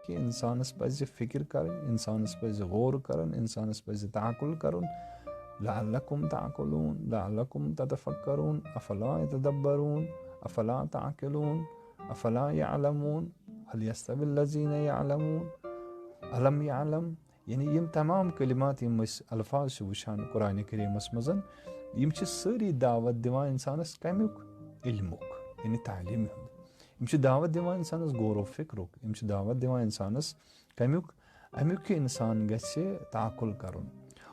کہ انسانس پزِ فکر کرٕنۍ، انسانس پزِ غور کرُن، انسانس پزِ تعقل کرُن. لعلکم تعقلون لعلکم تتفکرون افلا یتدبرون افلا تعقلون افلا یعلمون هل یستوی الذین یعلمون الم یعلم. یعنی یم تمام کلمات یم أسۍ الفاظ چھِ وٕچھان قرآنِ کریٖمس منٛز یم چھِ سٲری دعوت دِوان انسانس کمیُک؟ علمُک، یعنی تعلیٖمہِ ہُنٛد. یم چھِ دعوت دِوان انسانس غور و فکرُک، یم چھِ دعوت دِوان انسانس کمیُک؟ امیُک کہِ انسان گژھِ تعقل کرُن.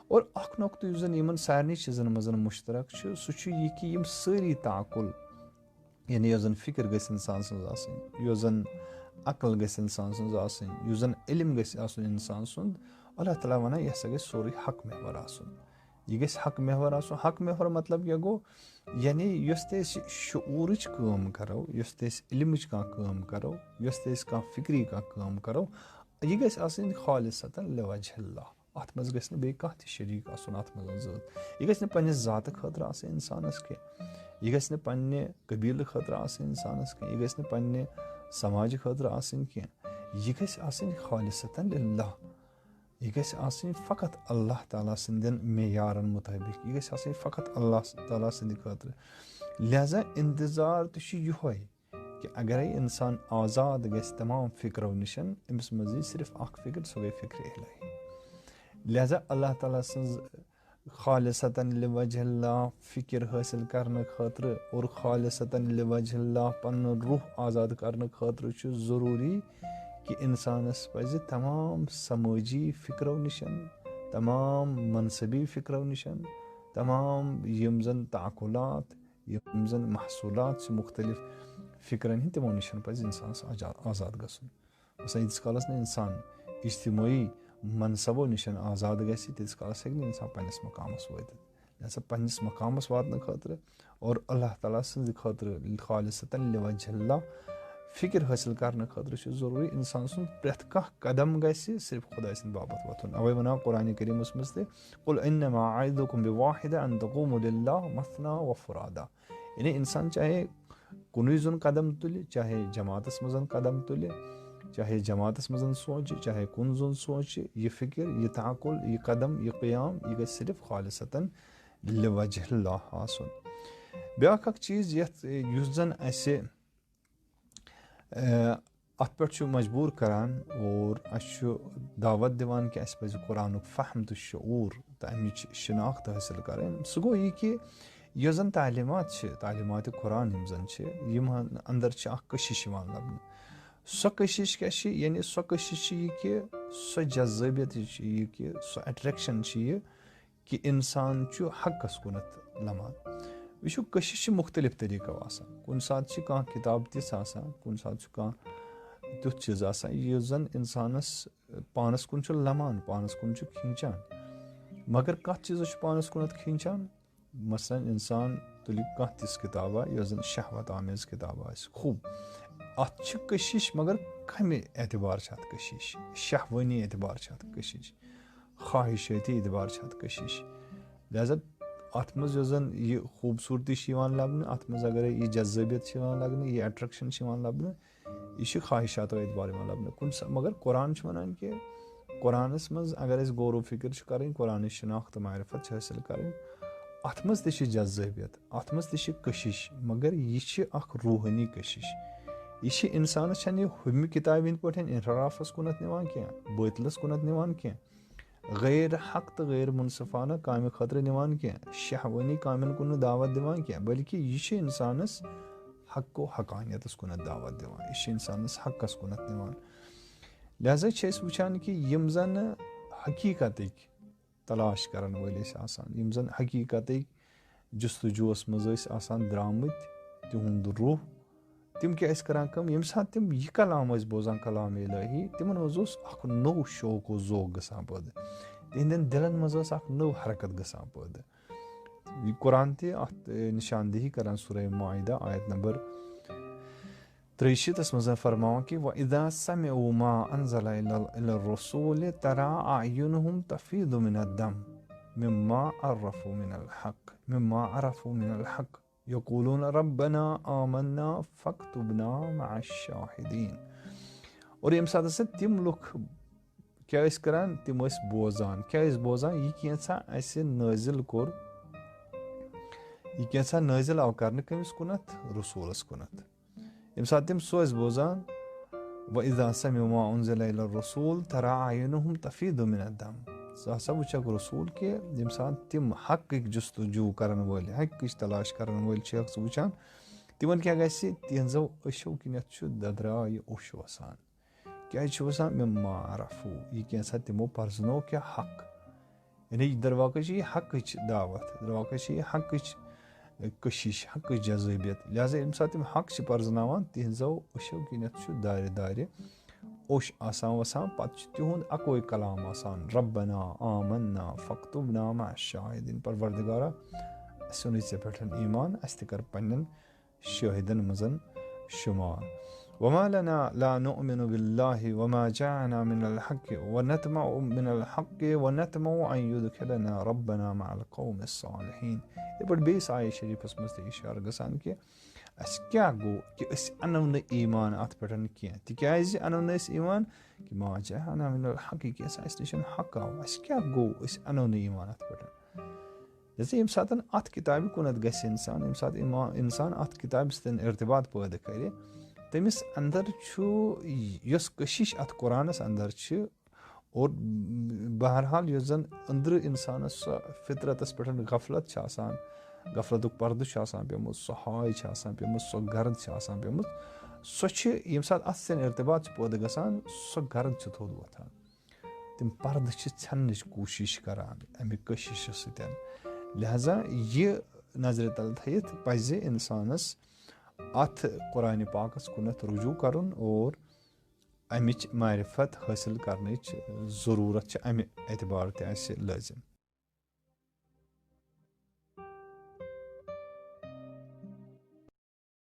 اور اکھ نۄقطہٕ یُس زن یمن سارنٕے چیٖزن منٛز مشترک چھُ سُہ چھُ یہِ کہِ یم سٲری تعقل، یعنی یۄس زن فکر گژھِ انسان سٕنٛز آسٕنۍ، یۄس زن عقل گژھِ انسان سٕنٛز آسٕنۍ، یُس زن علم گژھِ آسُن انسان سُنٛد، اللہ تعالیٰ ونان یہِ ہسا گژھِ سورُے حق محور آسُن. یہِ گژھِ حق محور آسُن. حق محور مطلب کیٛاہ گوٚو؟ یعنی یۄس تہِ أسۍ شعوٗرٕچ کٲم کرو، یۄس تہِ أسۍ علمٕچ کانٛہہ کٲم کرو، یۄس تہِ أسۍ کانٛہہ فکری کانٛہہ کٲم کرو، یہِ گژھِ آسٕنۍ خالصتاً لوجہ اللہ. اتھ منٛز گژھِ نہٕ بیٚیہِ کانٛہہ تہِ شریٖک آسُن اتھ منٛز ذٲت. یہِ گژھِ نہٕ پننہِ ذاتہٕ خٲطرٕ آسٕنۍ انسانس کینٛہہ، یہِ گژھِ نہٕ پننہِ قبیٖلہٕ خٲطرٕ آسٕنۍ انسانس کینٛہہ، یہِ گژھِ نہٕ پننہِ سماجہِ خٲطرٕ آسٕنۍ کینٛہہ. یہِ گژھِ آسٕنۍ خالصتاً للہ. یہِ گژھِ آسٕنۍ فقط اللہ تعالیٰ سٕنٛدٮ۪ن معیارن مطٲبق، یہِ گژھِ آسٕنۍ فقط اللہ تعالیٰ سٕنٛدِ خٲطرٕ. لہذا انتظار تہِ چھُ یِہوے کہِ اگرے انسان آزاد گژھِ تمام فکرو نِش، أمِس منٛز یی صرف اکھ فکر، سۄ گٔے فکرالہی. لہذا اللہ تعالیٰ سٕنٛز خالصتاً لوجہ اللہ فکر حٲصِل کرنہٕ خٲطرٕ اور خالصتاً لوجہ اللہ پنُن روح آزاد کرنہٕ خٲطرٕ چھُ ضروٗری کہ انسانس پزِ تمام سمٲجی فکرو نِش، تمام منصبی فکرو نِش، تمام یم زن تعقلات، یم زن محصوٗلات چھِ مختلف فکرن ہٕنٛدۍ تِمو نِش پزِ انسانس آزاد گژھُن. مثلاً ییٖتِس کالس نہٕ انسان اجتمٲعی منصبو نِش آزاد گژھِ تیٖتِس کالس ہیٚکہِ نہٕ انسان پننس مقامس وٲتِتھ. لہذا پننس مقامس واتنہٕ خٲطرٕ اور اللہ تعالیٰ سٕنٛدِ خٲطرٕ خالصتاً لوجہ اللہ فکر حٲصِل کرنہٕ خٲطرٕ چھُ ضروٗری انسان سُنٛد پرٛٮ۪تھ کانٛہہ قدم گژھِ صرف خۄداے سٕنٛدِ باپتھ وۄتھُن. اَوَے وَنان قرآنِ کریٖمس منٛز تہِ قُل اِنَّمَا أَعِظُکُم بِوَاحِدَةٍ أَن تَقُومُوا لِلَّهِ مَثْنَىٰ وَفُرَادَىٰ. یعنی انسان چاہے کُنُے زوٚن قدم تُلہِ، چاہے جماعتس منٛز قدم تُلہِ، چاہے جماعتس منٛز سونٛچہِ، چاہے کُن زوٚن سونٛچہِ، یہِ فکر، یہِ تعقل، یہِ قدم، یہِ قیام، یہِ گژھِ صرف خالصتاً لوجہ اللہ آسُن. بیٛاکھ اکھ چیٖز یُس زن اسہِ اتھ پٮ۪ٹھ چھُ مجبوٗر کران اور اسہِ چھُ دعوت دِوان کہِ اسہِ پزِ قرآنُک فہم تہٕ شعوٗر تہٕ امِچ شناخت حٲصِل کرٕنۍ، سُہ گوٚو یہِ کہِ یۄس زن تعلیٖمات چھِ، تعلیٖماتِ قرآن یِم زن چھِ، یِمن انٛدر چھِ اکھ کٔشِش یِوان لبنہٕ. سۄ کٔشِش کیٛاہ چھِ؟ یعنی سۄ کٔشِش چھِ یہِ کہِ سۄ جذابیت چھِ یہِ کہِ سۄ اٹریکشن چھِ یہِ کہِ انسان چھُ حقس کُنتھ لمان. وٕچھِو کٔشِش چھِ مختلف طٔریٖقو آسان. کُنہِ ساتہٕ چھِ کانٛہہ کِتاب تِژھ آسان، کُنہِ ساتہٕ چھُ کانٛہہ تیُتھ چیٖز آسان یُس زن انسانس پانس کُن چھُ لمان، پانس کُن چھُ کھینچان. مگر کتھ چیٖزس چھُ پانس کُنتھ کھینچان؟ مثلاً انسان تُلہِ کانٛہہ تِژھ کِتابہ یۄس زن شہوت آمیز کِتاب آسہِ، خوٗب اتھ چھِ کٔشِش، مگر کمہِ اعتبار چھِ اتھ کٔشِش؟ شہوٲنی اعتبار چھِ اتھ کٔشِش، خواہشٲتی اعتبار چھِ اتھ کٔشِش. لہذا اتھ منٛز یۄس زن یہِ خوٗبصوٗرتی چھِ یِوان لبنہٕ، اتھ منٛز اگرے یہِ جذابیت چھِ یِوان لبنہٕ، یہِ اٹریکشن چھِ یِوان لبنہٕ، یہِ چھِ خواہشاتو اعتبار یِوان لبنہٕ. کُنہِ ساتہٕ مگر قرآن چھُ ونان کہِ قرآنس منٛز اگر أسۍ غور و فکر چھِ کرٕنۍ، قرآنٕچ شناخت تہٕ معرفت چھِ حٲصِل کرٕنۍ، اتھ منٛز تہِ چھِ جذابیت، اتھ منٛز تہِ چھِ کٔشِش، مگر یہِ چھِ اکھ روحٲنی کٔشِش. یہِ چھِ انسانس چھنہٕ یہِ ہُمہِ کِتابہِ ہٕنٛدۍ پٲٹھۍ انحرافس کُنتھ نِوان کینٛہہ، باطلس کُنتھ نِوان کینٛہہ، غیر حق تہٕ غیر منصفانہ کامہِ خٲطرٕ نِوان کینٛہہ، شہوٲنی کامٮ۪ن کُن نہٕ دعوت دِوان کینٛہہ، بلکہِ یہِ چھِ انسانس حق و حقانیتس کُنتھ دعوت دِوان، یہِ چھِ انسانس حقس کُنتھ نِوان. لہذا چھِ أسۍ وٕچھان کہِ یِم زن حقیٖقتٕکۍ تلاش کرن وٲلۍ ٲسۍ آسان، یِم زن حقیٖقتٕکۍ جستجوٗوس منٛز ٲسۍ آسان درٛامٕتۍ، تِہُنٛد روح، تِم کیٛاہ ٲسۍ کران کٲم؟ ییٚمہِ ساتہٕ تِم یہِ کلام ٲسۍ بوزان کلامِ الہی، تِمن منٛز اوس اکھ نوٚو شوق و ذوق گژھان پٲدٕ، تِہنٛدٮ۪ن دِلن منٛز ٲس اکھ نٔو حرکت گژھان پٲدٕ. یہِ قرآن تہِ اتھ نِشاندہی کران سورہ مائدہ آیت نمبر 63 منٛز فرماوان کہِ وَإِذَا سَمِعُوا مَا أَنزَلَ إِلَى الرَّسُولِ تَرَىٰ أَعْيُنُهُمْ تَفِيضُ مِنَ الدَّمْعِ مِمَّا عَرَفُوا مِنَ الْحَقِّ يَقُولُونَ رَبَّنَا آمَنَّا فَاكْتُبْنَا مَعَ الشَّاهِدِينَ. اور ییٚمہِ ساتہٕ ہسا تِم لُکھ کیٛاہ ٲسۍ کران تِم ٲسۍ بوزان کیٛاہ ٲسۍ بوزان یہِ کینٛژھا اَسہِ نٲزِل کوٚر یہِ کینٛژھا نٲزِل آو کرنہٕ کٔمِس کُنتھ رسوٗلس کُنتھ ییٚمہِ ساتہٕ تِم سُہ ٲسۍ بوزان وَإِذَا سَمِعُوا مَا أُنزِلَ إِلَى الرَّسُولِ تَرَىٰ أَعْيُنَهُمْ تَفِيضُ مِنَ الدَّمْعِ ژٕ ہسا وٕچھکھ رسوٗل کہِ ییٚمہِ ساتہٕ تِم حقٕکۍ جستجوٗ کرن وٲلۍ حقٕچ تلاش کرن وٲلۍ چھِکھ ژٕ وٕچھان تِمن کیٛاہ گژھِ تِہنٛزو أچھو کِنٮ۪تھ چھُ ددرایہِ اوٚش وسان کیٛازِ چھُ وسان مِما عرفوٗ یہِ کینٛژھا تِمو پرزنو کہِ حق یعنی درواقع چھِ یہِ حقٕچ دعوت درواقع چھِ یہِ حقٕچ کٔشِش حقٕچ جذابیت لہٰذا ییٚمہِ ساتہٕ تِم حق چھِ پرزناوان تِہنٛزو أچھو کِنٮ۪تھ چھُ دارِ دارِ اوٚش آسان وسان پتہٕ چھُ تِہُنٛد اکوے کلام آسان ربنا آمنا فاکتبنا مع الشاہدین پروردگارا اَسہِ اوٚنُے ژےٚ پٮ۪ٹھ ایٖمان اَسہِ تہِ کر پننٮ۪ن شٲہدن منٛز شُمار وما لنا لا نؤمن بالله وما جاءنا من الحق ونطمع من الحق ونطمع ان يدخلنا ربنا مع القوم الصالحين یِتھ پٲٹھۍ بیٚیِس آیہِ شریٖفس منٛز تہِ اِشارٕ گژھان کہِ اَسہِ کیٛاہ گوٚو کہِ أسۍ اَنو نہٕ ایٖمان اَتھ پٮ۪ٹھ کینٛہہ تِکیٛازِ اَنو نہٕ أسۍ ایٖمان کہِ ما جاءنا من الحق کینٛژھا اَسہِ نِش حق آو اَسہِ کیٛاہ گوٚو أسۍ اَنو نہٕ ایٖمان اَتھ پٮ۪ٹھ جیسے ییٚمہِ ساتہٕ اَتھ کِتابہِ کُنتھ گژھِ اِنسان ییٚمہِ ساتہٕ اِنسان اَتھ کِتابہِ سۭتۍ ارتباط پٲدٕ کرِ تٔمِس انٛدر چھُ یۄس کٔشِش اَتھ قرآنس انٛدر چھِ اور بہرحال یۄس زن أنٛدرٕ اِنسانس سۄ فطرتس پٮ۪ٹھ غفلت چھِ آسان غفلتُک پردٕ چھُ آسان پیوٚمُت سۄ ہاے چھِ آسان پیٚمٕژ سۄ گرد چھِ آسان پیٚمٕژ سۄ چھِ ییٚمہِ ساتہٕ اَتھ سۭتۍ ارتباط چھُ پٲدٕ گژھان سۄ گرد چھِ تھوٚد وۄتھان تِم پردٕ چھِ ژھٮ۪ننٕچ کوٗشش کران اَمہِ کٔشِشہِ سۭتۍ لہٰذا یہِ نظرِ تل تھٲیِتھ پزِ اِنسانس اَتھ قرآنِ پاکس کُنتھ رجوٗع کرُن اور اَمِچ معرفت حٲصِل کرنٕچ ضروٗرت چھِ اَمہِ اعتبار تہِ اَسہِ لٲزِم